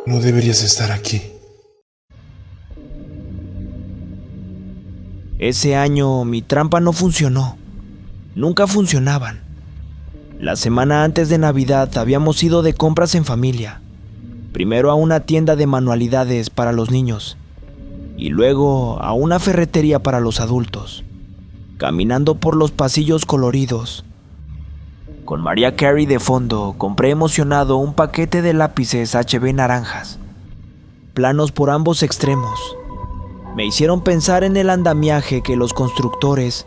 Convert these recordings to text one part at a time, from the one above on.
No deberías estar aquí. Ese año mi trampa no funcionó. Nunca funcionaban. La semana antes de Navidad habíamos ido de compras en familia. Primero a una tienda de manualidades para los niños y luego a una ferretería para los adultos. Caminando por los pasillos coloridos, con Mariah Carey de fondo, compré emocionado un paquete de lápices HB naranjas, planos por ambos extremos. Me hicieron pensar en el andamiaje que los constructores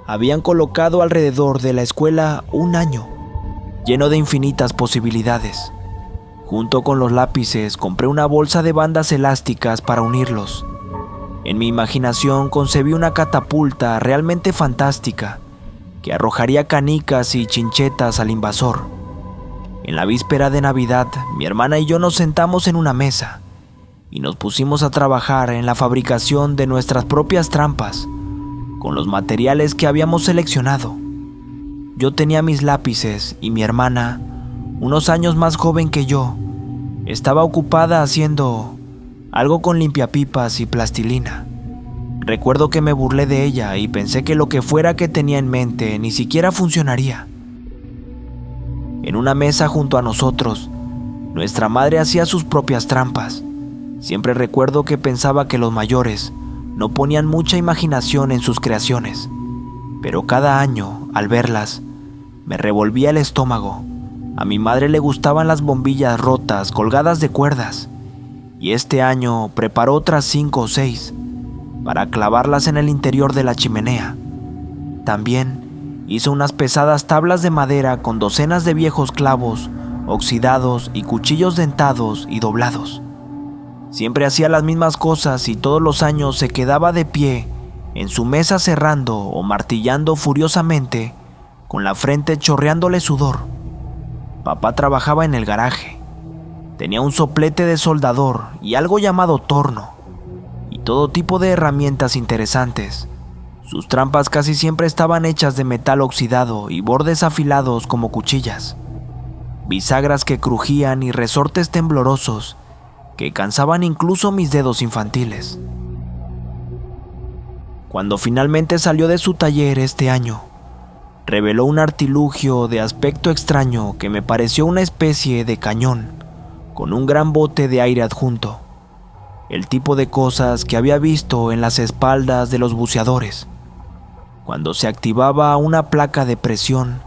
habían colocado alrededor de la escuela un año, lleno de infinitas posibilidades. Junto con los lápices compré una bolsa de bandas elásticas para unirlos. En mi imaginación concebí una catapulta realmente fantástica que arrojaría canicas y chinchetas al invasor. En la víspera de Navidad, mi hermana y yo nos sentamos en una mesa y nos pusimos a trabajar en la fabricación de nuestras propias trampas con los materiales que habíamos seleccionado. Yo tenía mis lápices y mi hermana, unos años más joven que yo, estaba ocupada haciendo algo con limpiapipas y plastilina. Recuerdo que me burlé de ella y pensé que lo que fuera que tenía en mente ni siquiera funcionaría. En una mesa junto a nosotros, nuestra madre hacía sus propias trampas. Siempre recuerdo que pensaba que los mayores no ponían mucha imaginación en sus creaciones, pero cada año, al verlas, me revolvía el estómago. A mi madre le gustaban las bombillas rotas colgadas de cuerdas, y este año preparó otras 5 o 6 para clavarlas en el interior de la chimenea. También hizo unas pesadas tablas de madera con docenas de viejos clavos oxidados y cuchillos dentados y doblados. Siempre hacía las mismas cosas y todos los años se quedaba de pie en su mesa cerrando o martillando furiosamente, con la frente chorreándole sudor. Papá trabajaba en el garaje. Tenía un soplete de soldador y algo llamado torno, y todo tipo de herramientas interesantes. Sus trampas casi siempre estaban hechas de metal oxidado y bordes afilados como cuchillas, bisagras que crujían y resortes temblorosos que cansaban incluso mis dedos infantiles. Cuando finalmente salió de su taller este año, reveló un artilugio de aspecto extraño que me pareció una especie de cañón con un gran bote de aire adjunto, el tipo de cosas que había visto en las espaldas de los buceadores. Cuando se activaba una placa de presión,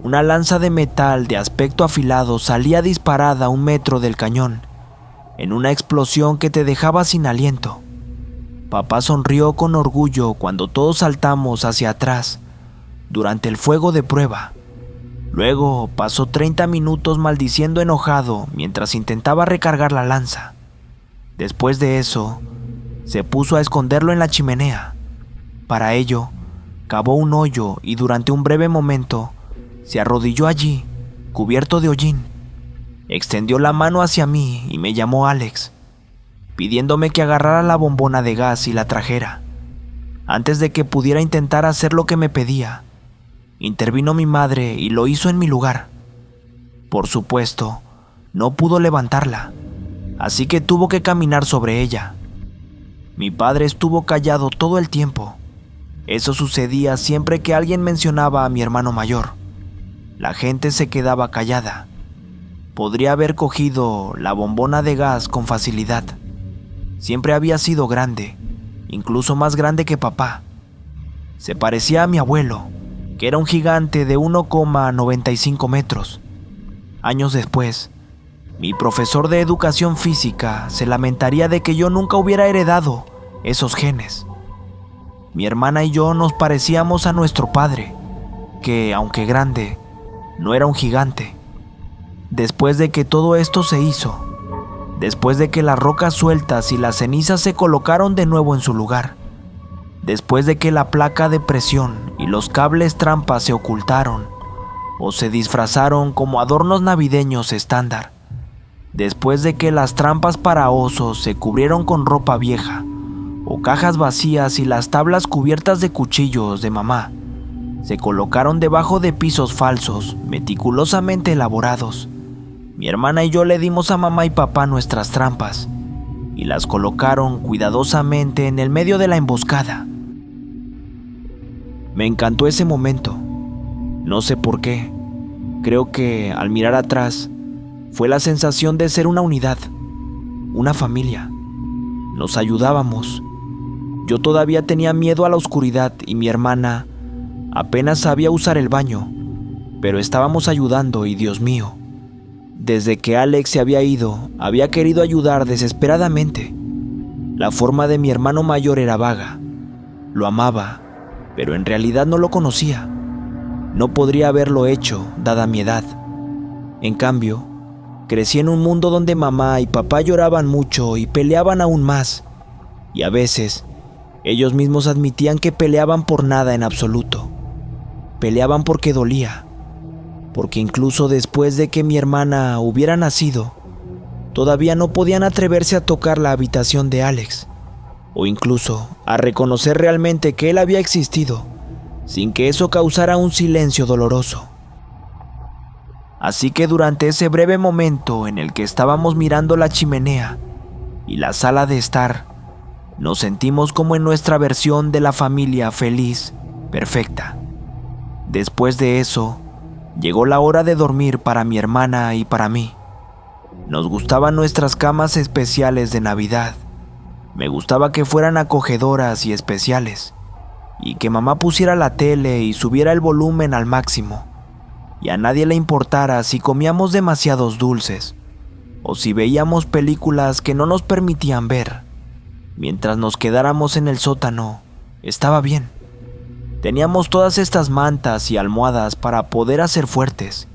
una lanza de metal de aspecto afilado salía disparada a 1 metro del cañón, en una explosión que te dejaba sin aliento. Papá sonrió con orgullo cuando todos saltamos hacia atrás durante el fuego de prueba. Luego pasó 30 minutos maldiciendo enojado mientras intentaba recargar la lanza. Después de eso, se puso a esconderlo en la chimenea. Para ello, cavó un hoyo y durante un breve momento se arrodilló allí, cubierto de hollín. Extendió la mano hacia mí y me llamó Alex, pidiéndome que agarrara la bombona de gas y la trajera. Antes de que pudiera intentar hacer lo que me pedía, intervino mi madre y lo hizo en mi lugar. Por supuesto, no pudo levantarla, así que tuvo que caminar sobre ella. Mi padre estuvo callado todo el tiempo. Eso sucedía siempre que alguien mencionaba a mi hermano mayor. La gente se quedaba callada. Podría haber cogido la bombona de gas con facilidad. Siempre había sido grande, incluso más grande que papá. Se parecía a mi abuelo, que era un gigante de 1,95 metros. Años después, mi profesor de educación física se lamentaría de que yo nunca hubiera heredado esos genes. Mi hermana y yo nos parecíamos a nuestro padre, que, aunque grande, no era un gigante. Después de que todo esto se hizo, después de que las rocas sueltas y las cenizas se colocaron de nuevo en su lugar, después de que la placa de presión y los cables trampa se ocultaron o se disfrazaron como adornos navideños estándar, después de que las trampas para osos se cubrieron con ropa vieja o cajas vacías y las tablas cubiertas de cuchillos de mamá se colocaron debajo de pisos falsos meticulosamente elaborados, Mi hermana y yo le dimos a mamá y papá nuestras trampas y las colocaron cuidadosamente en el medio de la emboscada. Me encantó ese momento. No sé por qué. Creo que al mirar atrás fue la sensación de ser una unidad, una familia. Nos ayudábamos. Yo todavía tenía miedo a la oscuridad y mi hermana apenas sabía usar el baño, pero estábamos ayudando y Dios mío, desde que Alex se había ido, había querido ayudar desesperadamente. La forma de mi hermano mayor era vaga. Lo amaba, pero en realidad no lo conocía. No podría haberlo hecho, dada mi edad. En cambio, crecí en un mundo donde mamá y papá lloraban mucho y peleaban aún más. Y a veces, ellos mismos admitían que peleaban por nada en absoluto. Peleaban porque dolía. Porque incluso después de que mi hermana hubiera nacido, todavía no podían atreverse a tocar la habitación de Alex, o incluso a reconocer realmente que él había existido, sin que eso causara un silencio doloroso. Así que durante ese breve momento en el que estábamos mirando la chimenea y la sala de estar, nos sentimos como en nuestra versión de la familia feliz, perfecta. Después de eso, llegó la hora de dormir para mi hermana y para mí. Nos gustaban nuestras camas especiales de Navidad. Me gustaba que fueran acogedoras y especiales, y que mamá pusiera la tele y subiera el volumen al máximo, y a nadie le importara si comíamos demasiados dulces, o si veíamos películas que no nos permitían ver. Mientras nos quedáramos en el sótano, estaba bien. Teníamos todas estas mantas y almohadas para poder hacer fuertes,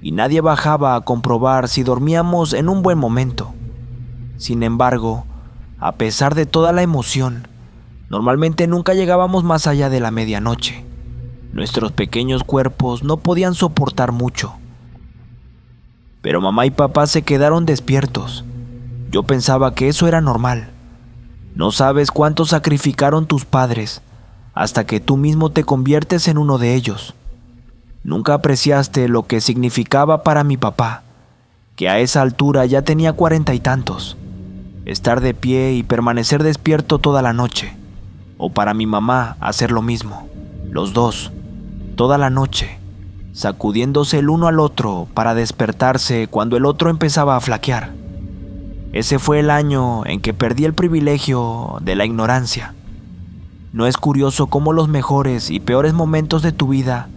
y nadie bajaba a comprobar si dormíamos en un buen momento. Sin embargo, a pesar de toda la emoción, normalmente nunca llegábamos más allá de la medianoche. Nuestros pequeños cuerpos no podían soportar mucho. Pero mamá y papá se quedaron despiertos. Yo pensaba que eso era normal. No sabes cuánto sacrificaron tus padres hasta que tú mismo te conviertes en uno de ellos. Nunca apreciaste lo que significaba para mi papá, que a esa altura ya tenía 40 y tantos, estar de pie y permanecer despierto toda la noche, o para mi mamá hacer lo mismo, los dos, toda la noche, sacudiéndose el uno al otro para despertarse cuando el otro empezaba a flaquear. Ese fue el año en que perdí el privilegio de la ignorancia. ¿No es curioso cómo los mejores y peores momentos de tu vida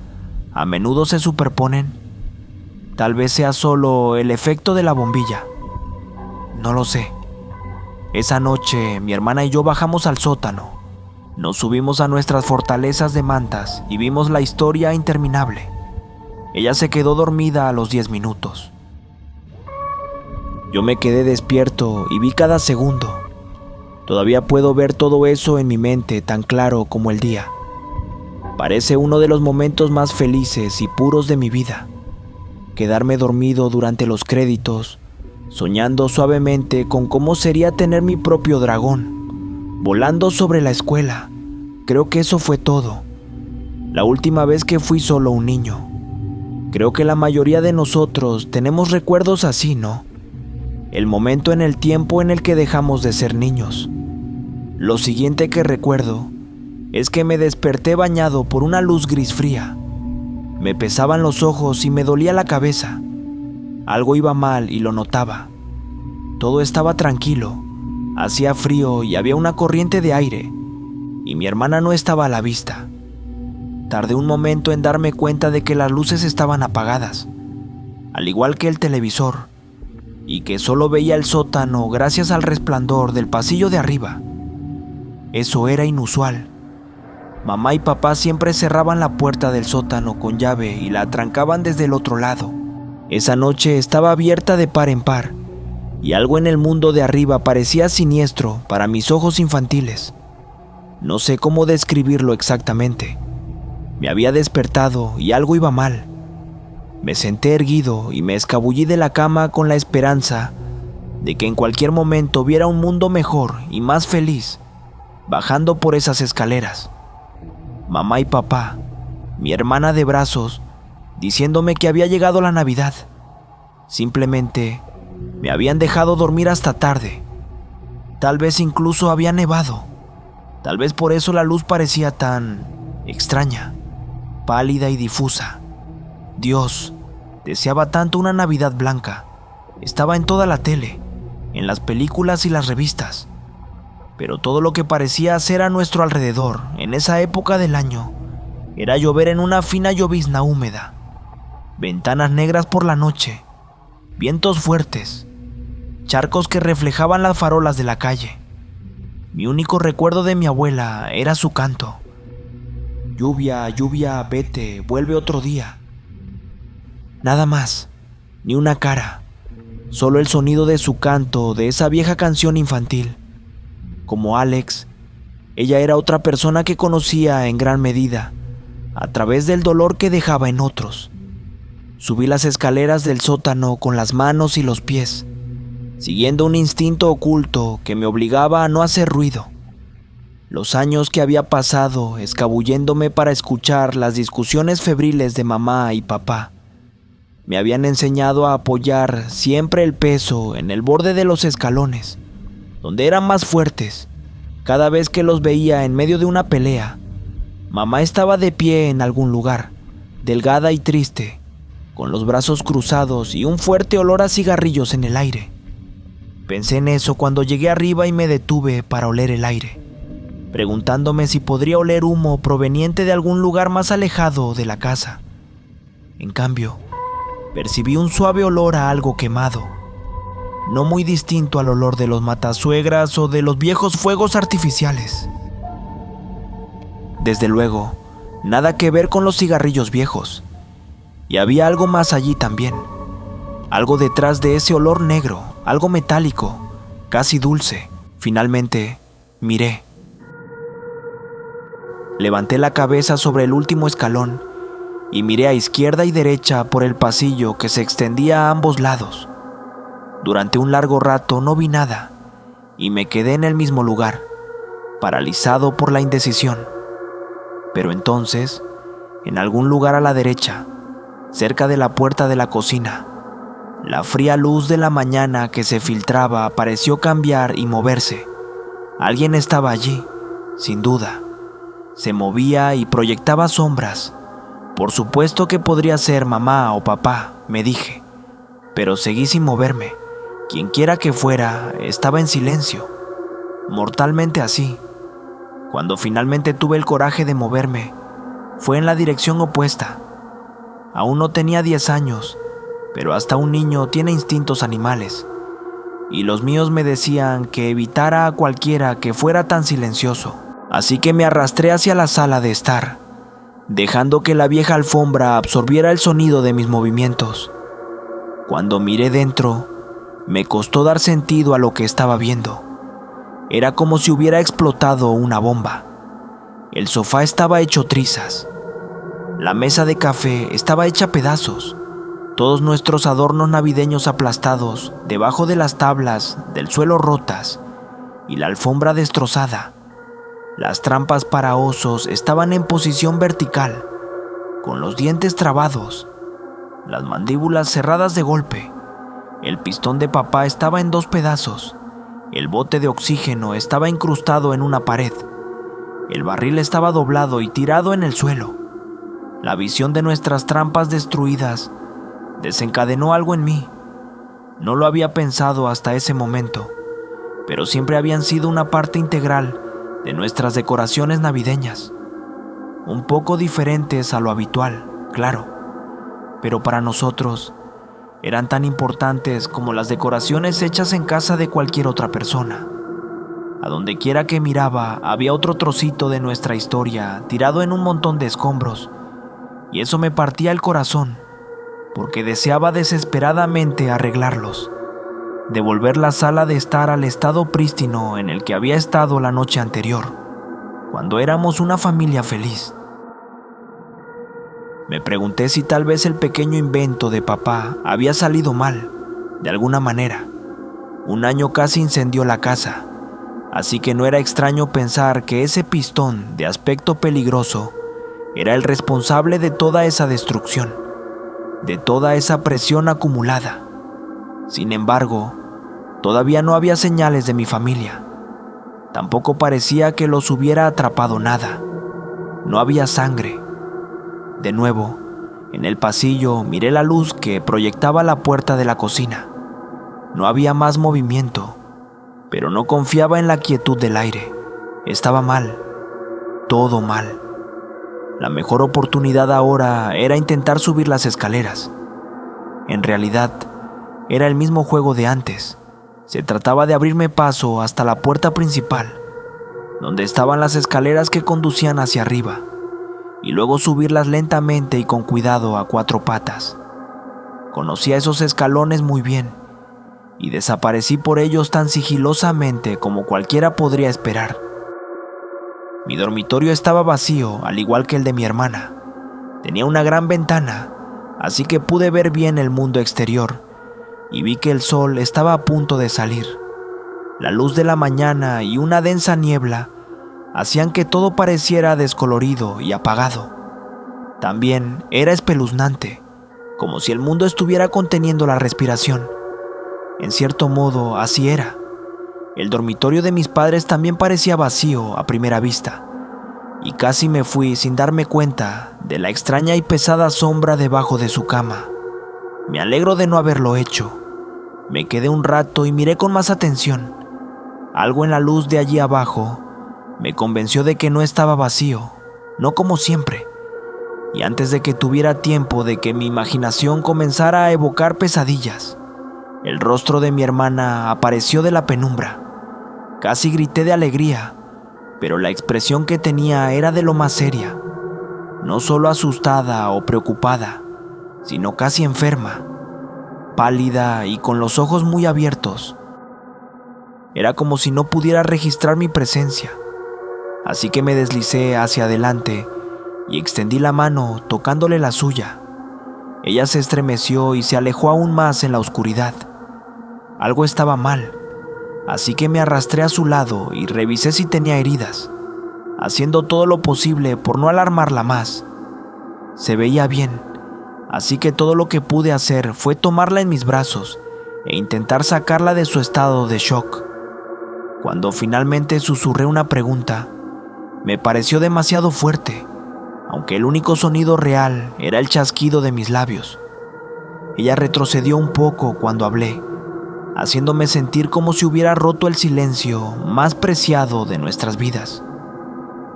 a menudo se superponen? Tal vez sea solo el efecto de la bombilla. No lo sé. Esa noche mi hermana y yo bajamos al sótano. Nos subimos a nuestras fortalezas de mantas y vimos la historia interminable. Ella se quedó dormida a los 10 minutos. Yo me quedé despierto y vi cada segundo. Todavía puedo ver todo eso en mi mente tan claro como el día. Parece uno de los momentos más felices y puros de mi vida. Quedarme dormido durante los créditos, soñando suavemente con cómo sería tener mi propio dragón, volando sobre la escuela. Creo que eso fue todo. La última vez que fui solo un niño. Creo que la mayoría de nosotros tenemos recuerdos así, ¿no? El momento en el tiempo en el que dejamos de ser niños. Lo siguiente que recuerdo es que me desperté bañado por una luz gris fría. Me pesaban los ojos y me dolía la cabeza. Algo iba mal y lo notaba. Todo estaba tranquilo, hacía frío y había una corriente de aire, y mi hermana no estaba a la vista. Tardé un momento en darme cuenta de que las luces estaban apagadas, al igual que el televisor, y que solo veía el sótano gracias al resplandor del pasillo de arriba. Eso era inusual. Mamá y papá siempre cerraban la puerta del sótano con llave y la trancaban desde el otro lado. Esa noche estaba abierta de par en par, y algo en el mundo de arriba parecía siniestro para mis ojos infantiles. No sé cómo describirlo exactamente. Me había despertado y algo iba mal. Me senté erguido y me escabullí de la cama con la esperanza de que en cualquier momento viera un mundo mejor y más feliz bajando por esas escaleras. Mamá y papá, mi hermana de brazos, diciéndome que había llegado la Navidad. Simplemente me habían dejado dormir hasta tarde. Tal vez incluso había nevado. Tal vez por eso la luz parecía tan extraña, pálida y difusa. Dios, deseaba tanto una Navidad blanca. Estaba en toda la tele, en las películas y las revistas. Pero todo lo que parecía ser a nuestro alrededor en esa época del año era llover en una fina llovizna húmeda, ventanas negras por la noche, vientos fuertes, charcos que reflejaban las farolas de la calle. Mi único recuerdo de mi abuela era su canto. Lluvia, lluvia, vete, vuelve otro día. Nada más, ni una cara, solo el sonido de su canto, de esa vieja canción infantil. Como Alex, ella era otra persona que conocía en gran medida, a través del dolor que dejaba en otros. Subí las escaleras del sótano con las manos y los pies, siguiendo un instinto oculto que me obligaba a no hacer ruido. Los años que había pasado escabulléndome para escuchar las discusiones febriles de mamá y papá me habían enseñado a apoyar siempre el peso en el borde de los escalones, donde eran más fuertes. Cada vez que los veía en medio de una pelea, mamá estaba de pie en algún lugar, delgada y triste, con los brazos cruzados y un fuerte olor a cigarrillos en el aire. Pensé en eso cuando llegué arriba y me detuve para oler el aire, preguntándome si podría oler humo proveniente de algún lugar más alejado de la casa. En cambio, percibí un suave olor a algo quemado, no muy distinto al olor de los matasuegras o de los viejos fuegos artificiales. Desde luego, nada que ver con los cigarrillos viejos. Y había algo más allí también. Algo detrás de ese olor negro, algo metálico, casi dulce. Finalmente, miré. Levanté la cabeza sobre el último escalón y miré a izquierda y derecha por el pasillo que se extendía a ambos lados. Durante un largo rato no vi nada y me quedé en el mismo lugar, paralizado por la indecisión. Pero entonces, en algún lugar a la derecha, cerca de la puerta de la cocina, la fría luz de la mañana que se filtraba pareció cambiar y moverse. Alguien estaba allí, sin duda. Se movía y proyectaba sombras. Por supuesto que podría ser mamá o papá, me dije, pero seguí sin moverme. Quienquiera que fuera, estaba en silencio, mortalmente así. Cuando finalmente tuve el coraje de moverme, fue en la dirección opuesta. Aún no tenía 10 años, pero hasta un niño tiene instintos animales, y los míos me decían que evitara a cualquiera que fuera tan silencioso. Así que me arrastré hacia la sala de estar, dejando que la vieja alfombra absorbiera el sonido de mis movimientos. Cuando miré dentro, me costó dar sentido a lo que estaba viendo. Era como si hubiera explotado una bomba. El sofá estaba hecho trizas. La mesa de café estaba hecha pedazos. Todos nuestros adornos navideños aplastados debajo de las tablas del suelo rotas y la alfombra destrozada. Las trampas para osos estaban en posición vertical, con los dientes trabados, las mandíbulas cerradas de golpe. El pistón de papá estaba en 2 pedazos. El bote de oxígeno estaba incrustado en una pared. El barril estaba doblado y tirado en el suelo. La visión de nuestras trampas destruidas desencadenó algo en mí. No lo había pensado hasta ese momento, pero siempre habían sido una parte integral de nuestras decoraciones navideñas. Un poco diferentes a lo habitual, claro, pero para nosotros eran tan importantes como las decoraciones hechas en casa de cualquier otra persona. A donde quiera que miraba había otro trocito de nuestra historia tirado en un montón de escombros, y eso me partía el corazón, porque deseaba desesperadamente arreglarlos, devolver la sala de estar al estado prístino en el que había estado la noche anterior, cuando éramos una familia feliz. Me pregunté si tal vez el pequeño invento de papá había salido mal, de alguna manera. Un año casi incendió la casa, así que no era extraño pensar que ese pistón de aspecto peligroso era el responsable de toda esa destrucción, de toda esa presión acumulada. Sin embargo, todavía no había señales de mi familia. Tampoco parecía que los hubiera atrapado nada. No había sangre. De nuevo, en el pasillo miré la luz que proyectaba la puerta de la cocina. No había más movimiento, pero no confiaba en la quietud del aire. Estaba mal, todo mal. La mejor oportunidad ahora era intentar subir las escaleras. En realidad, era el mismo juego de antes. Se trataba de abrirme paso hasta la puerta principal, donde estaban las escaleras que conducían hacia arriba, y luego subirlas lentamente y con cuidado a 4 patas. Conocía esos escalones muy bien, y desaparecí por ellos tan sigilosamente como cualquiera podría esperar. Mi dormitorio estaba vacío, al igual que el de mi hermana. Tenía una gran ventana, así que pude ver bien el mundo exterior, y vi que el sol estaba a punto de salir. La luz de la mañana y una densa niebla hacían que todo pareciera descolorido y apagado. También era espeluznante, como si el mundo estuviera conteniendo la respiración. En cierto modo, así era. El dormitorio de mis padres también parecía vacío a primera vista, y casi me fui sin darme cuenta de la extraña y pesada sombra debajo de su cama. Me alegro de no haberlo hecho. Me quedé un rato y miré con más atención. Algo en la luz de allí abajo me convenció de que no estaba vacío, no como siempre. Y antes de que tuviera tiempo de que mi imaginación comenzara a evocar pesadillas, el rostro de mi hermana apareció de la penumbra. Casi grité de alegría, pero la expresión que tenía era de lo más seria. No solo asustada o preocupada, sino casi enferma, pálida y con los ojos muy abiertos. Era como si no pudiera registrar mi presencia, así que me deslicé hacia adelante y extendí la mano tocándole la suya. Ella se estremeció y se alejó aún más en la oscuridad. Algo estaba mal, así que me arrastré a su lado y revisé si tenía heridas, haciendo todo lo posible por no alarmarla más. Se veía bien, así que todo lo que pude hacer fue tomarla en mis brazos e intentar sacarla de su estado de shock. Cuando finalmente susurré una pregunta, me pareció demasiado fuerte, aunque el único sonido real era el chasquido de mis labios. Ella retrocedió un poco cuando hablé, haciéndome sentir como si hubiera roto el silencio más preciado de nuestras vidas.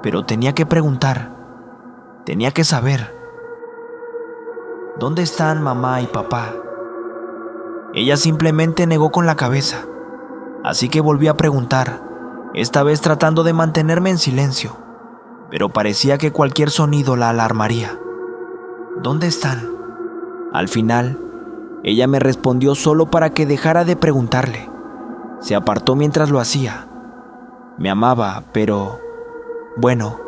Pero tenía que preguntar, tenía que saber. ¿Dónde están mamá y papá? Ella simplemente negó con la cabeza, así que volví a preguntar, esta vez tratando de mantenerme en silencio, pero parecía que cualquier sonido la alarmaría. ¿Dónde están? Al final, ella me respondió solo para que dejara de preguntarle. Se apartó mientras lo hacía. Me amaba, pero... bueno,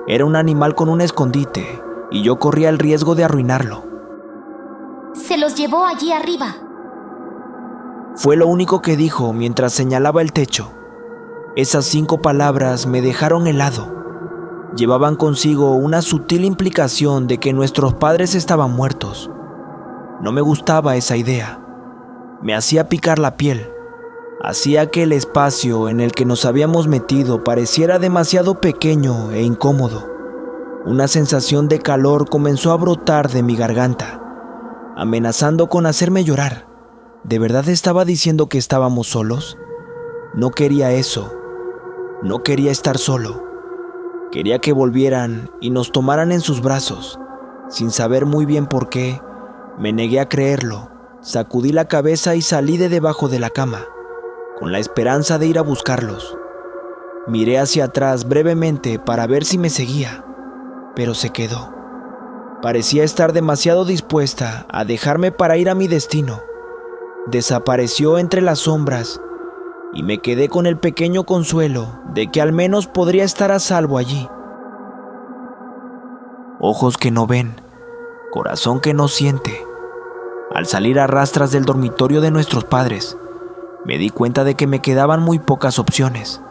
era un animal con un escondite y yo corría el riesgo de arruinarlo. Se los llevó allí arriba. Fue lo único que dijo mientras señalaba el techo. Esas 5 palabras me dejaron helado. Llevaban consigo una sutil implicación de que nuestros padres estaban muertos. No me gustaba esa idea. Me hacía picar la piel. Hacía que el espacio en el que nos habíamos metido pareciera demasiado pequeño e incómodo. Una sensación de calor comenzó a brotar de mi garganta, amenazando con hacerme llorar. ¿De verdad estaba diciendo que estábamos solos? No quería eso. No quería estar solo. Quería que volvieran y nos tomaran en sus brazos. Sin saber muy bien por qué, me negué a creerlo. Sacudí la cabeza y salí de debajo de la cama, con la esperanza de ir a buscarlos. Miré hacia atrás brevemente para ver si me seguía, pero se quedó. Parecía estar demasiado dispuesta a dejarme para ir a mi destino. Desapareció entre las sombras y me quedé con el pequeño consuelo de que al menos podría estar a salvo allí. Ojos que no ven, corazón que no siente. Al salir a rastras del dormitorio de nuestros padres, me di cuenta de que me quedaban muy pocas opciones.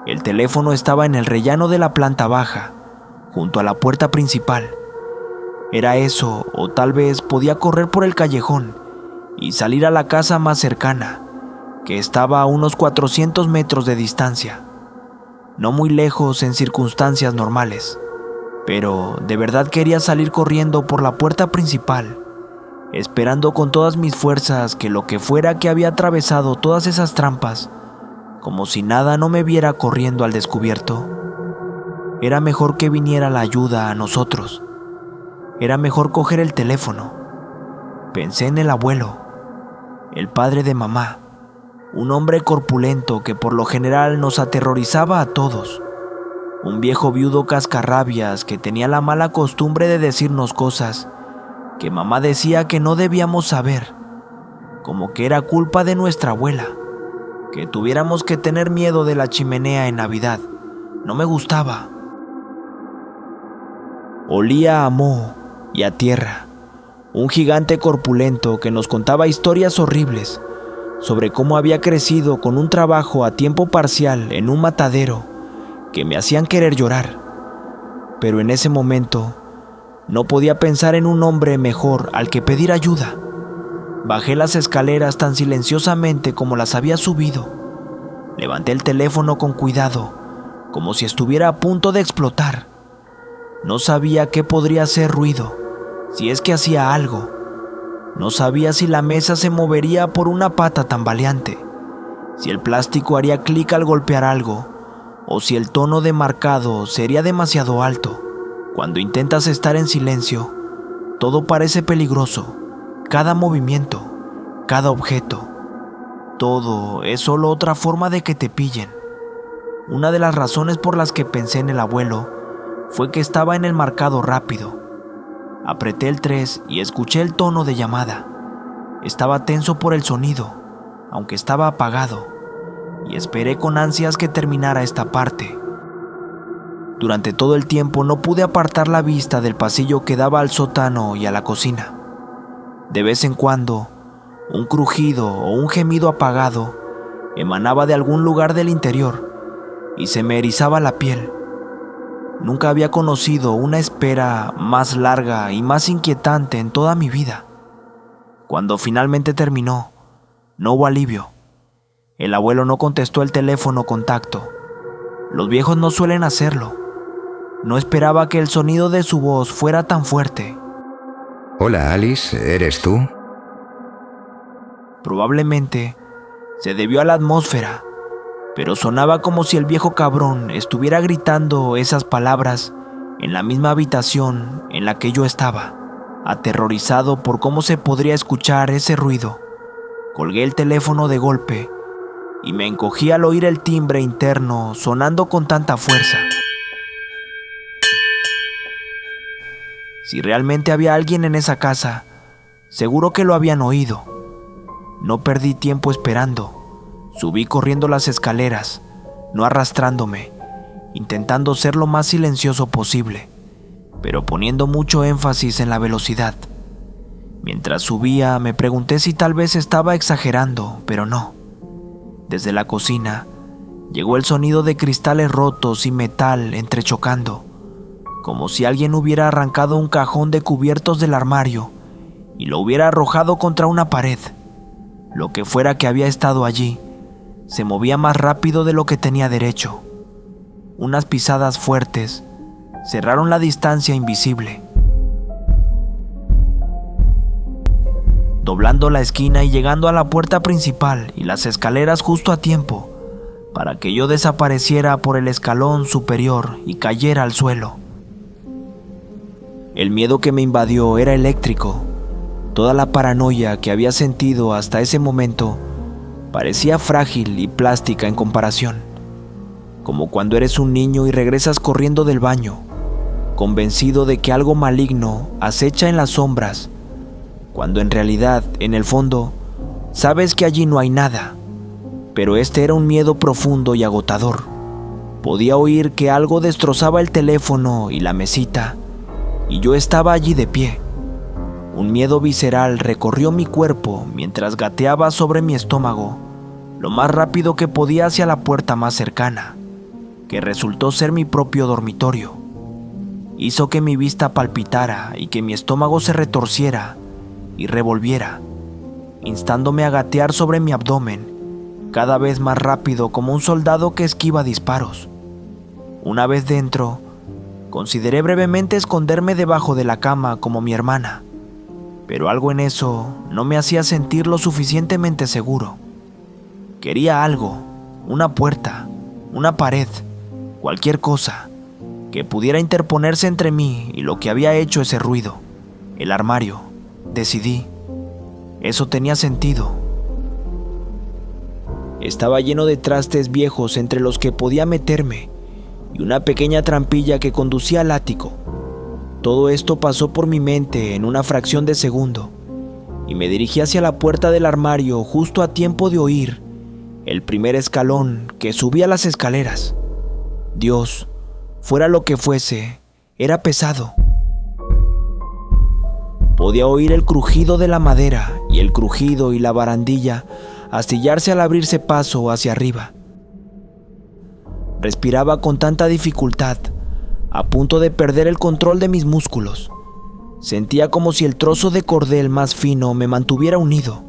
El teléfono estaba en el rellano de la planta baja, junto a la puerta principal. Era eso, o tal vez podía correr por el callejón y salir a la casa más cercana, que estaba a unos 400 metros de distancia, no muy lejos en circunstancias normales, pero de verdad quería salir corriendo por la puerta principal, esperando con todas mis fuerzas que lo que fuera que había atravesado todas esas trampas, como si nada, no me viera corriendo al descubierto. Era mejor que viniera la ayuda a nosotros. Era mejor coger el teléfono. Pensé en el abuelo, el padre de mamá, un hombre corpulento que por lo general nos aterrorizaba a todos. Un viejo viudo cascarrabias que tenía la mala costumbre de decirnos cosas que mamá decía que no debíamos saber, como que era culpa de nuestra abuela, que tuviéramos que tener miedo de la chimenea en Navidad. No me gustaba. Olía a moho y a tierra. Un gigante corpulento que nos contaba historias horribles sobre cómo había crecido con un trabajo a tiempo parcial en un matadero que me hacían querer llorar. Pero en ese momento no podía pensar en un hombre mejor al que pedir ayuda. Bajé las escaleras tan silenciosamente como las había subido. Levanté el teléfono con cuidado, como si estuviera a punto de explotar. No sabía qué podría hacer ruido, si es que hacía algo. No sabía si la mesa se movería por una pata tambaleante, si el plástico haría clic al golpear algo, o si el tono de marcado sería demasiado alto. Cuando intentas estar en silencio, todo parece peligroso. Cada movimiento, cada objeto, todo es solo otra forma de que te pillen. Una de las razones por las que pensé en el abuelo fue que estaba en el marcado rápido. Apreté el 3 y escuché el tono de llamada. Estaba tenso por el sonido, aunque estaba apagado, y esperé con ansias que terminara esta parte. Durante todo el tiempo no pude apartar la vista del pasillo que daba al sótano y a la cocina. De vez en cuando, un crujido o un gemido apagado emanaba de algún lugar del interior y se me erizaba la piel. Nunca había conocido una espera más larga y más inquietante en toda mi vida. Cuando finalmente terminó, no hubo alivio. El abuelo no contestó el teléfono con tacto. Los viejos no suelen hacerlo. No esperaba que el sonido de su voz fuera tan fuerte. Hola, Alice, ¿eres tú? Probablemente se debió a la atmósfera, pero sonaba como si el viejo cabrón estuviera gritando esas palabras en la misma habitación en la que yo estaba, aterrorizado por cómo se podría escuchar ese ruido. Colgué el teléfono de golpe y me encogí al oír el timbre interno sonando con tanta fuerza. Si realmente había alguien en esa casa, seguro que lo habían oído. No perdí tiempo esperando. Subí corriendo las escaleras, no arrastrándome, intentando ser lo más silencioso posible, pero poniendo mucho énfasis en la velocidad. Mientras subía, me pregunté si tal vez estaba exagerando, pero no. Desde la cocina, llegó el sonido de cristales rotos y metal entrechocando, como si alguien hubiera arrancado un cajón de cubiertos del armario y lo hubiera arrojado contra una pared. Lo que fuera que había estado allí se movía más rápido de lo que tenía derecho. Unas pisadas fuertes cerraron la distancia invisible. Doblando la esquina y llegando a la puerta principal y las escaleras justo a tiempo para que yo desapareciera por el escalón superior y cayera al suelo. El miedo que me invadió era eléctrico. Toda la paranoia que había sentido hasta ese momento parecía frágil y plástica en comparación, como cuando eres un niño y regresas corriendo del baño, convencido de que algo maligno acecha en las sombras, cuando en realidad, en el fondo, sabes que allí no hay nada. Pero este era un miedo profundo y agotador. Podía oír que algo destrozaba el teléfono y la mesita, y yo estaba allí de pie. Un miedo visceral recorrió mi cuerpo mientras gateaba sobre mi estómago, lo más rápido que podía hacia la puerta más cercana, que resultó ser mi propio dormitorio. Hizo que mi vista palpitara y que mi estómago se retorciera y revolviera. instándome a gatear sobre mi abdomen, cada vez más rápido como un soldado que esquiva disparos. Una vez dentro, consideré brevemente esconderme debajo de la cama como mi hermana, pero algo en eso no me hacía sentir lo suficientemente seguro. Quería algo, una puerta, una pared, cualquier cosa que pudiera interponerse entre mí y lo que había hecho ese ruido. El armario, decidí. Eso tenía sentido. Estaba lleno de trastes viejos entre los que podía meterme y una pequeña trampilla que conducía al ático. Todo esto pasó por mi mente en una fracción de segundo y me dirigí hacia la puerta del armario justo a tiempo de oír el primer escalón que subía las escaleras. Dios, fuera lo que fuese, era pesado. Podía oír el crujido de la madera y el crujido y la barandilla astillarse al abrirse paso hacia arriba. Respiraba con tanta dificultad, a punto de perder el control de mis músculos. Sentía como si el trozo de cordel más fino me mantuviera unido.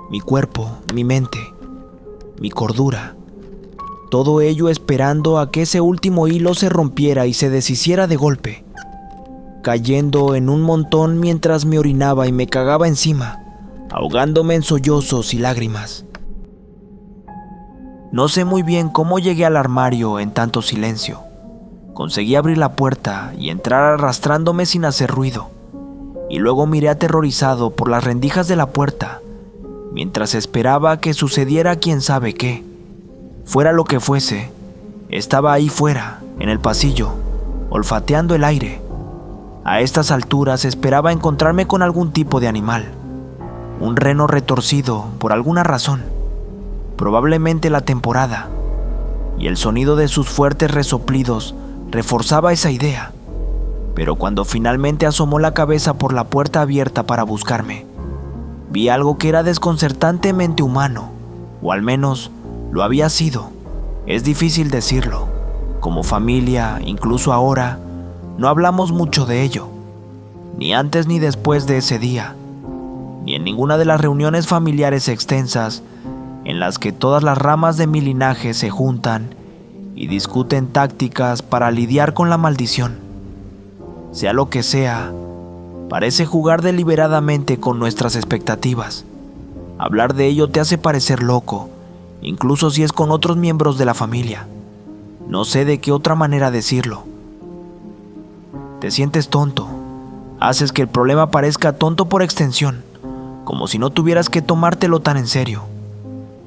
Mi cuerpo, mi mente, mi cordura. Todo ello esperando a que ese último hilo se rompiera y se deshiciera de golpe, cayendo en un montón mientras me orinaba y me cagaba encima, ahogándome en sollozos y lágrimas. No sé muy bien cómo llegué al armario en tanto silencio. Conseguí abrir la puerta y entrar arrastrándome sin hacer ruido, y luego miré aterrorizado por las rendijas de la puerta, mientras esperaba que sucediera quién sabe qué. Fuera lo que fuese, estaba ahí fuera, en el pasillo, olfateando el aire. A estas alturas esperaba encontrarme con algún tipo de animal, un reno retorcido por alguna razón, probablemente la temporada, y el sonido de sus fuertes resoplidos reforzaba esa idea. Pero cuando finalmente asomó la cabeza por la puerta abierta para buscarme, vi algo que era desconcertantemente humano, o al menos lo había sido. Es difícil decirlo. Como familia, incluso ahora, no hablamos mucho de ello, ni antes ni después de ese día, ni en ninguna de las reuniones familiares extensas en las que todas las ramas de mi linaje se juntan y discuten tácticas para lidiar con la maldición. Sea lo que sea, parece jugar deliberadamente con nuestras expectativas. Hablar de ello te hace parecer loco, incluso si es con otros miembros de la familia. No sé de qué otra manera decirlo. Te sientes tonto. Haces que el problema parezca tonto por extensión, como si no tuvieras que tomártelo tan en serio.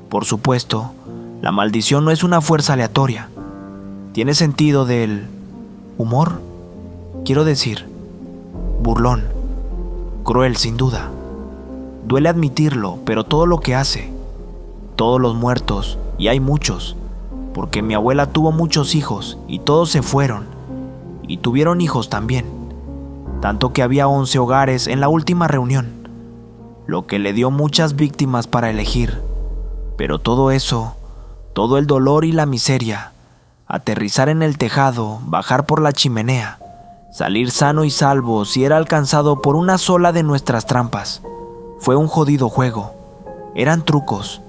Por supuesto, la maldición no es una fuerza aleatoria. Tiene sentido del humor. Quiero decir, burlón, cruel sin duda. Duele admitirlo, pero todo lo que hace, todos los muertos, y hay muchos, porque mi abuela tuvo muchos hijos y todos se fueron, y tuvieron hijos también, tanto que había 11 hogares en la última reunión, lo que le dio muchas víctimas para elegir. Pero todo eso, todo el dolor y la miseria, aterrizar en el tejado, bajar por la chimenea, salir sano y salvo si era alcanzado por una sola de nuestras trampas, fue un jodido juego. Eran trucos.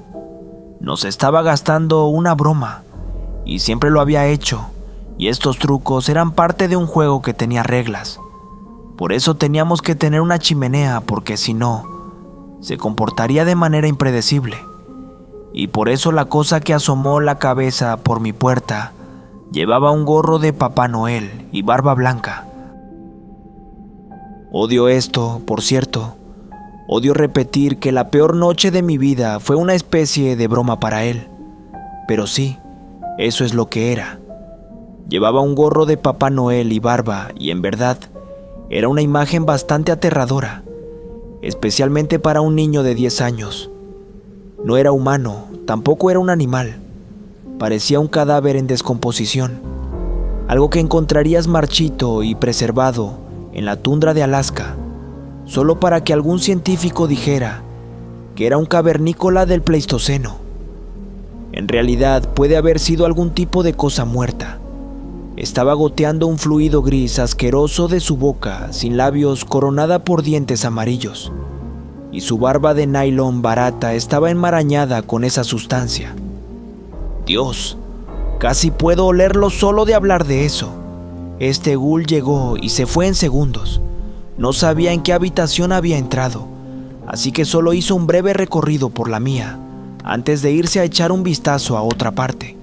Nos estaba gastando una broma, y siempre lo había hecho, y estos trucos eran parte de un juego que tenía reglas. Por eso teníamos que tener una chimenea, porque si no, se comportaría de manera impredecible. Y por eso la cosa que asomó la cabeza por mi puerta llevaba un gorro de Papá Noel y barba blanca. Odio esto, por cierto. Odio repetir que la peor noche de mi vida fue una especie de broma para él. Pero sí, eso es lo que era. Llevaba un gorro de Papá Noel y barba, y en verdad, era una imagen bastante aterradora, especialmente para un niño de 10 años. No era humano, tampoco era un animal. Parecía un cadáver en descomposición, algo que encontrarías marchito y preservado en la tundra de Alaska, solo para que algún científico dijera que era un cavernícola del Pleistoceno. En realidad puede haber sido algún tipo de cosa muerta. Estaba goteando un fluido gris asqueroso de su boca, sin labios, coronada por dientes amarillos. y su barba de nylon barata estaba enmarañada con esa sustancia. Dios, casi puedo olerlo solo de hablar de eso. Este ghoul llegó y se fue en segundos. No sabía en qué habitación había entrado, así que solo hizo un breve recorrido por la mía, antes de irse a echar un vistazo a otra parte.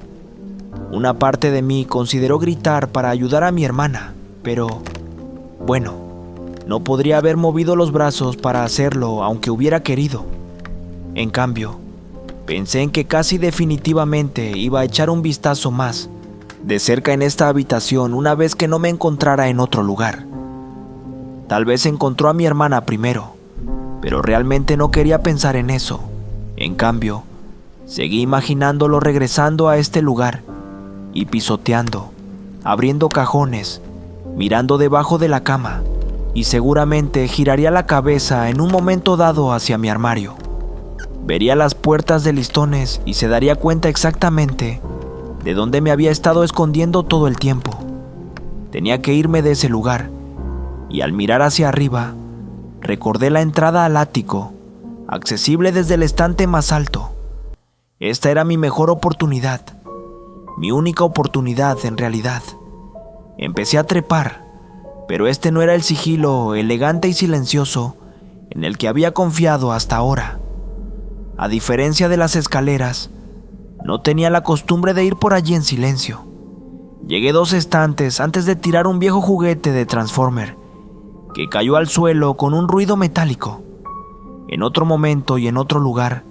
Una parte de mí consideró gritar para ayudar a mi hermana, pero, bueno, no podría haber movido los brazos para hacerlo aunque hubiera querido. En cambio, pensé en que casi definitivamente iba a echar un vistazo más de cerca en esta habitación una vez que no me encontrara en otro lugar. Tal vez encontró a mi hermana primero, pero realmente no quería pensar en eso. En cambio, seguí imaginándolo regresando a este lugar y pisoteando, abriendo cajones, mirando debajo de la cama, y seguramente giraría la cabeza en un momento dado hacia mi armario. Vería las puertas de listones y se daría cuenta exactamente de dónde me había estado escondiendo todo el tiempo. Tenía que irme de ese lugar, y al mirar hacia arriba, recordé la entrada al ático, accesible desde el estante más alto. Esta era mi mejor oportunidad, mi única oportunidad en realidad. Empecé a trepar, pero este no era el sigilo elegante y silencioso en el que había confiado hasta ahora. A diferencia de las escaleras, no tenía la costumbre de ir por allí en silencio. Llegué 2 estantes antes de tirar un viejo juguete de Transformer, que cayó al suelo con un ruido metálico. En otro momento y en otro lugar,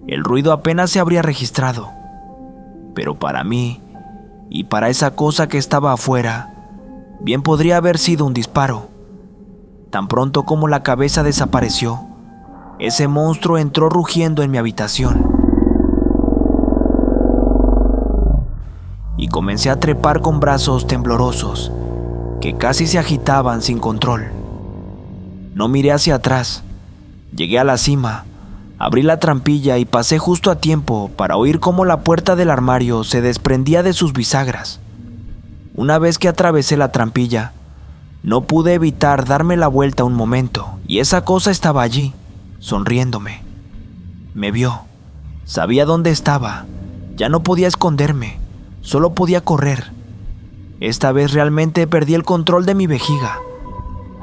el ruido apenas se habría registrado. Pero para mí, y para esa cosa que estaba afuera, bien podría haber sido un disparo. Tan pronto como la cabeza desapareció, ese monstruo entró rugiendo en mi habitación. Y comencé a trepar con brazos temblorosos, que casi se agitaban sin control. No miré hacia atrás. Llegué a la cima, abrí la trampilla y pasé justo a tiempo para oír cómo la puerta del armario se desprendía de sus bisagras. Una vez que atravesé la trampilla, no pude evitar darme la vuelta un momento, y esa cosa estaba allí, sonriéndome. Me vio, sabía dónde estaba, ya no podía esconderme, solo podía correr. Esta vez realmente perdí el control de mi vejiga.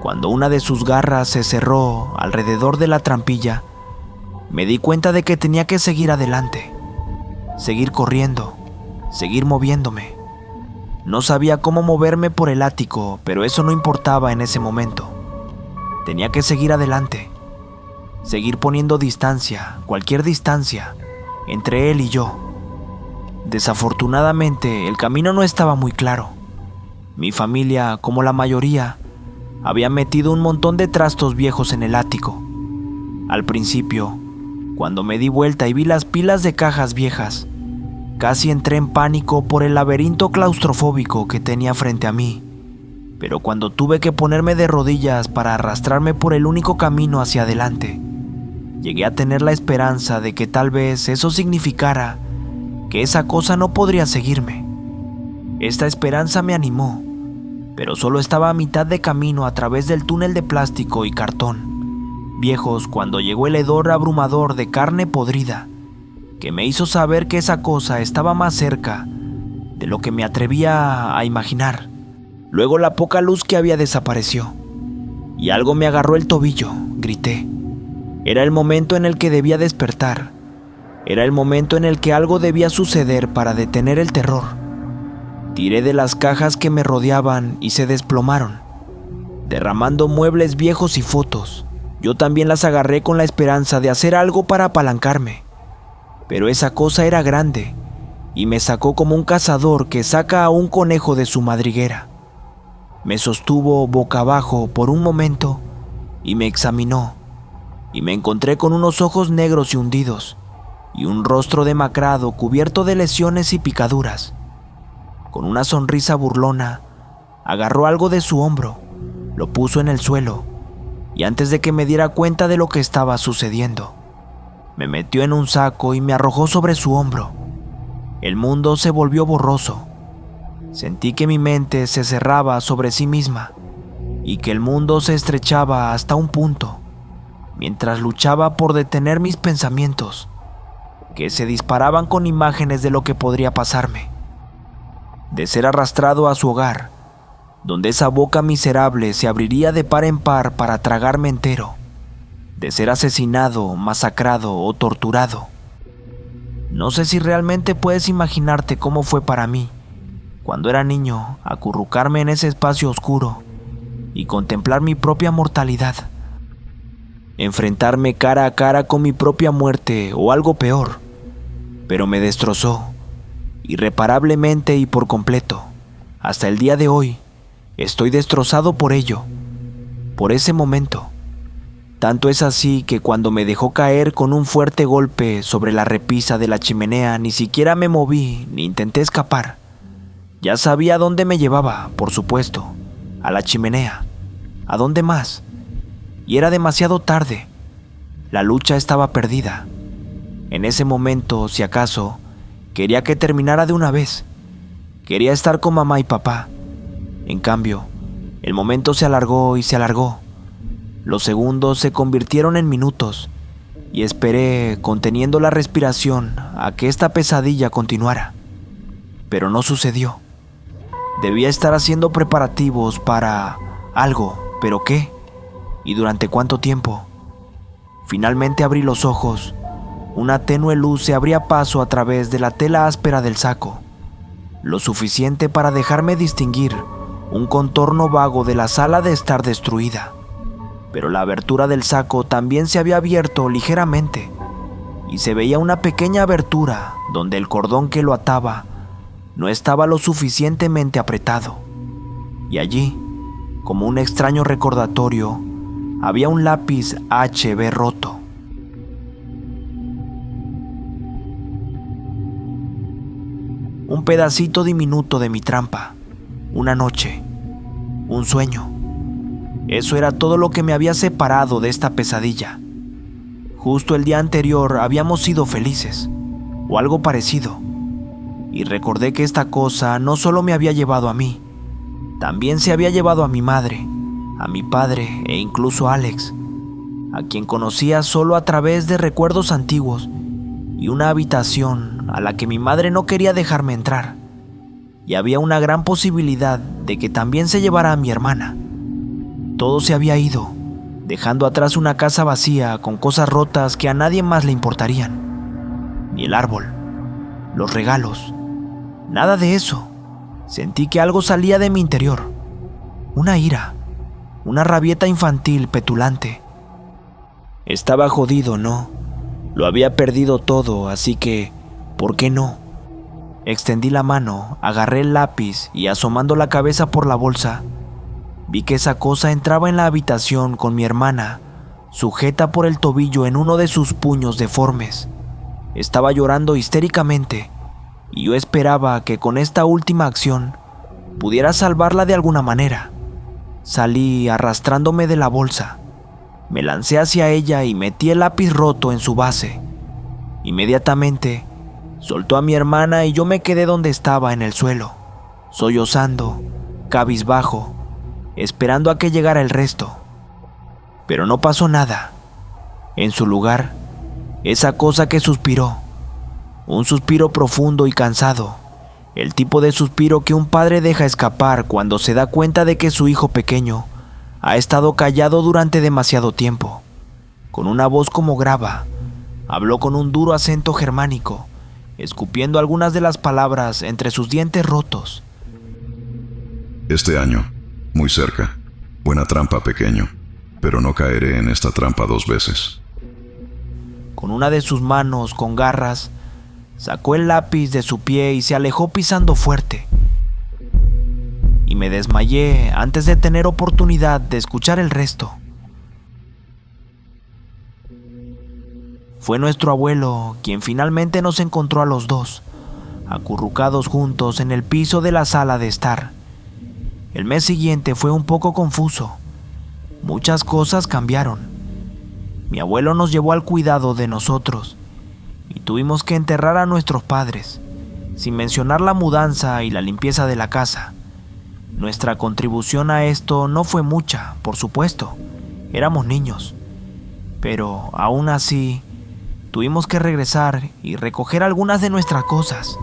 Cuando una de sus garras se cerró alrededor de la trampilla, me di cuenta de que tenía que seguir adelante, seguir corriendo, seguir moviéndome. No sabía cómo moverme por el ático, pero eso no importaba en ese momento. Tenía que seguir adelante, seguir poniendo distancia, cualquier distancia, entre él y yo. Desafortunadamente, el camino no estaba muy claro. Mi familia, como la mayoría, había metido un montón de trastos viejos en el ático. Al principio, cuando me di vuelta y vi las pilas de cajas viejas, casi entré en pánico por el laberinto claustrofóbico que tenía frente a mí. Pero cuando tuve que ponerme de rodillas para arrastrarme por el único camino hacia adelante, llegué a tener la esperanza de que tal vez eso significara que esa cosa no podría seguirme. Esta esperanza me animó, pero solo estaba a mitad de camino a través del túnel de plástico y cartón viejos cuando llegó el hedor abrumador de carne podrida, que me hizo saber que esa cosa estaba más cerca de lo que me atrevía a imaginar. Luego la poca luz que había desapareció, y algo me agarró el tobillo, grité. Era el momento en el que debía despertar. Era el momento en el que algo debía suceder para detener el terror. Tiré de las cajas que me rodeaban y se desplomaron, derramando muebles viejos y fotos. Yo también las agarré con la esperanza de hacer algo para apalancarme. Pero esa cosa era grande y me sacó como un cazador que saca a un conejo de su madriguera. Me sostuvo boca abajo por un momento y me examinó, y me encontré con unos ojos negros y hundidos y un rostro demacrado cubierto de lesiones y picaduras. Con una sonrisa burlona, agarró algo de su hombro, lo puso en el suelo, y antes de que me diera cuenta de lo que estaba sucediendo, me metió en un saco y me arrojó sobre su hombro. El mundo se volvió borroso. Sentí que mi mente se cerraba sobre sí misma y que el mundo se estrechaba hasta un punto. mientras luchaba por detener mis pensamientos, que se disparaban con imágenes de lo que podría pasarme. De ser arrastrado a su hogar, donde esa boca miserable se abriría de par en par para tragarme entero, de ser asesinado, masacrado o torturado. No sé si realmente puedes imaginarte cómo fue para mí, cuando era niño, acurrucarme en ese espacio oscuro y contemplar mi propia mortalidad. Enfrentarme cara a cara con mi propia muerte o algo peor, pero me destrozó, irreparablemente y por completo. Hasta el día de hoy, estoy destrozado por ello, por ese momento. Tanto es así que cuando me dejó caer con un fuerte golpe sobre la repisa de la chimenea, ni siquiera me moví ni intenté escapar. Ya sabía a dónde me llevaba, por supuesto, a la chimenea. ¿A dónde más? Y era demasiado tarde. La lucha estaba perdida. En ese momento, si acaso, quería que terminara de una vez. Quería estar con mamá y papá. En cambio, el momento se alargó y se alargó. Los segundos se convirtieron en minutos y esperé, conteniendo la respiración, a que esta pesadilla continuara. Pero no sucedió. Debía estar haciendo preparativos para algo, ¿pero qué? ¿Y durante cuánto tiempo? Finalmente abrí los ojos. Una tenue luz se abría paso a través de la tela áspera del saco, lo suficiente para dejarme distinguir un contorno vago de la sala de estar destruida. Pero la abertura del saco también se había abierto ligeramente, y se veía una pequeña abertura donde el cordón que lo ataba no estaba lo suficientemente apretado. Y allí, como un extraño recordatorio, había un lápiz HB roto. Un pedacito diminuto de mi trampa, una noche, un sueño. Eso era todo lo que me había separado de esta pesadilla. Justo el día anterior habíamos sido felices, o algo parecido, y recordé que esta cosa no solo me había llevado a mí, también se había llevado a mi madre, a mi padre e incluso a Alex, a quien conocía solo a través de recuerdos antiguos y una habitación a la que mi madre no quería dejarme entrar. Y había una gran posibilidad de que también se llevara a mi hermana. Todo se había ido, dejando atrás una casa vacía con cosas rotas que a nadie más le importarían. Ni el árbol, los regalos, nada de eso. Sentí que algo salía de mi interior, una ira, una rabieta infantil petulante. Estaba jodido, ¿no? Lo había perdido todo, así que, ¿por qué no? Extendí la mano, agarré el lápiz y asomando la cabeza por la bolsa, vi que esa cosa entraba en la habitación con mi hermana, sujeta por el tobillo en uno de sus puños deformes. Estaba llorando histéricamente y yo esperaba que con esta última acción pudiera salvarla de alguna manera. Salí arrastrándome de la bolsa. Me lancé hacia ella y metí el lápiz roto en su base. Inmediatamente, soltó a mi hermana y yo me quedé donde estaba en el suelo, sollozando, cabizbajo, esperando a que llegara el resto. Pero no pasó nada. En su lugar, esa cosa que suspiró, un suspiro profundo y cansado, el tipo de suspiro que un padre deja escapar cuando se da cuenta de que su hijo pequeño ha estado callado durante demasiado tiempo. Con una voz como grava, habló con un duro acento germánico, escupiendo algunas de las palabras entre sus dientes rotos. Este año, muy cerca. Buena trampa, pequeño, pero no caeré en esta trampa 2 veces. Con una de sus manos con garras, sacó el lápiz de su pie y se alejó pisando fuerte. Y me desmayé antes de tener oportunidad de escuchar el resto. Fue nuestro abuelo quien finalmente nos encontró a los dos, acurrucados juntos en el piso de la sala de estar. El mes siguiente fue un poco confuso. Muchas cosas cambiaron. Mi abuelo nos llevó al cuidado de nosotros y tuvimos que enterrar a nuestros padres, sin mencionar la mudanza y la limpieza de la casa. Nuestra contribución a esto no fue mucha, por supuesto. Éramos niños. pero aún así tuvimos que regresar y recoger algunas de nuestras cosas.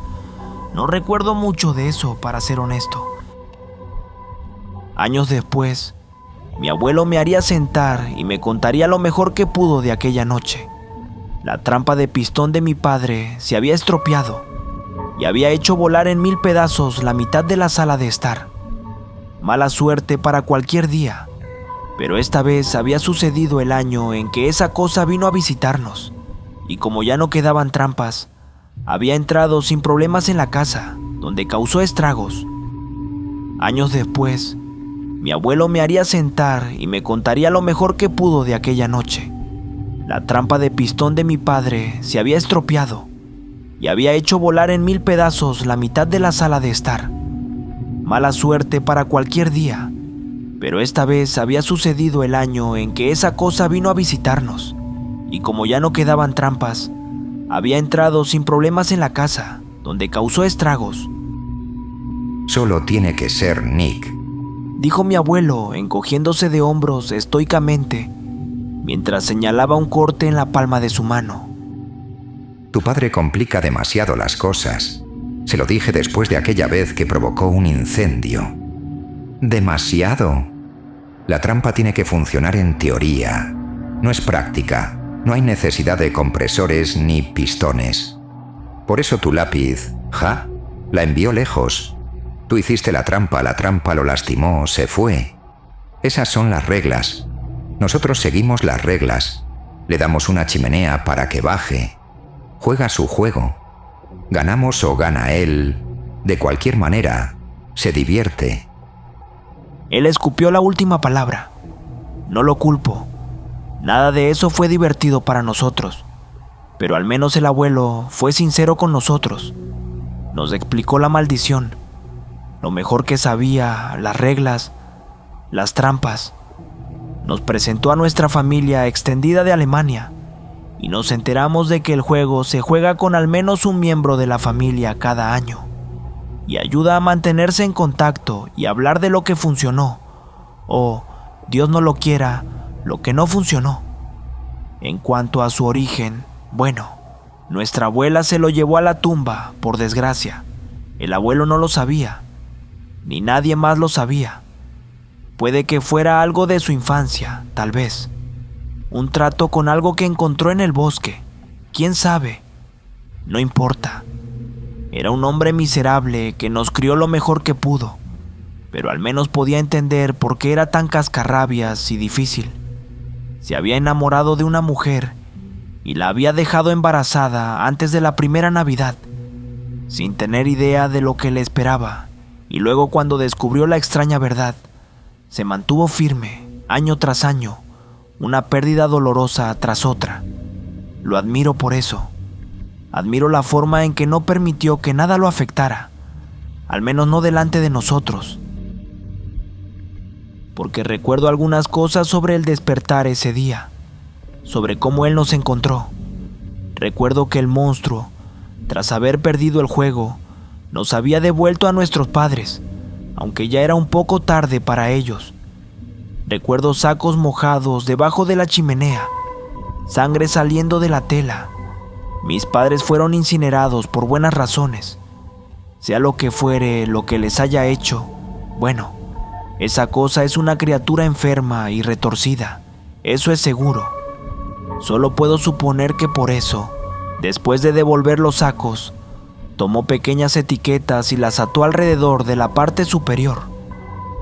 No recuerdo mucho de eso, para ser honesto. Años después, mi abuelo me haría sentar y me contaría lo mejor que pudo de aquella noche. La trampa de pistón de mi padre se había estropeado y había hecho volar en 1000 pedazos la mitad de la sala de estar. Mala suerte para cualquier día, pero esta vez había sucedido el año en que esa cosa vino a visitarnos, y como ya no quedaban trampas, había entrado sin problemas en la casa, donde causó estragos. Años después, mi abuelo me haría sentar y me contaría lo mejor que pudo de aquella noche. La trampa de pistón de mi padre se había estropeado y había hecho volar en 1000 pedazos la mitad de la sala de estar. Mala suerte para cualquier día, pero esta vez había sucedido el año en que esa cosa vino a visitarnos, y como ya no quedaban trampas, había entrado sin problemas en la casa, donde causó estragos. Solo tiene que ser Nick, dijo mi abuelo, encogiéndose de hombros estoicamente, mientras señalaba un corte en la palma de su mano. Tu padre complica demasiado las cosas. Se lo dije después de aquella vez que provocó un incendio. Demasiado. La trampa tiene que funcionar en teoría. No es práctica. No hay necesidad de compresores ni pistones. Por eso tu lápiz, la envió lejos. Tú hiciste la trampa lo lastimó, se fue. Esas son las reglas. Nosotros seguimos las reglas. Le damos una chimenea para que baje. Juega su juego. Ganamos o gana él. De cualquier manera, se divierte. Él escupió la última palabra. No lo culpo. Nada de eso fue divertido para nosotros. Pero al menos el abuelo fue sincero con nosotros. Nos explicó la maldición, lo mejor que sabía, las reglas, las trampas. Nos presentó a nuestra familia extendida de Alemania y nos enteramos de que el juego se juega con al menos un miembro de la familia cada año y ayuda a mantenerse en contacto y hablar de lo que funcionó o, Dios no lo quiera, lo que no funcionó. En cuanto a su origen, bueno, nuestra abuela se lo llevó a la tumba, por desgracia. El abuelo no lo sabía, ni nadie más lo sabía. Puede que fuera algo de su infancia, tal vez. Un trato con algo que encontró en el bosque. ¿Quién sabe? No importa. Era un hombre miserable que nos crió lo mejor que pudo, pero al menos podía entender por qué era tan cascarrabias y difícil. Se había enamorado de una mujer y la había dejado embarazada antes de la primera Navidad, sin tener idea de lo que le esperaba, y luego cuando descubrió la extraña verdad, se mantuvo firme, año tras año, una pérdida dolorosa tras otra. Lo admiro por eso. Admiro la forma en que no permitió que nada lo afectara, al menos no delante de nosotros. Porque recuerdo algunas cosas sobre el despertar ese día, sobre cómo él nos encontró. Recuerdo que el monstruo, tras haber perdido el juego, nos había devuelto a nuestros padres, aunque ya era un poco tarde para ellos. Recuerdo sacos mojados debajo de la chimenea, sangre saliendo de la tela. Mis padres fueron incinerados por buenas razones. Sea lo que fuere lo que les haya hecho, bueno, esa cosa es una criatura enferma y retorcida, eso es seguro. Solo puedo suponer que por eso, después de devolver los sacos, tomó pequeñas etiquetas y las ató alrededor de la parte superior,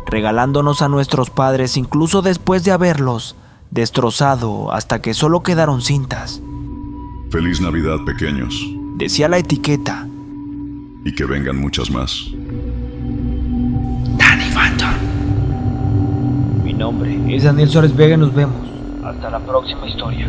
regalándonos a nuestros padres incluso después de haberlos destrozado hasta que solo quedaron cintas. Feliz Navidad, pequeños. Decía la etiqueta. Y que vengan muchas más. Danny Phantom. Mi nombre es Daniel Suárez Vega y nos vemos. Hasta la próxima historia.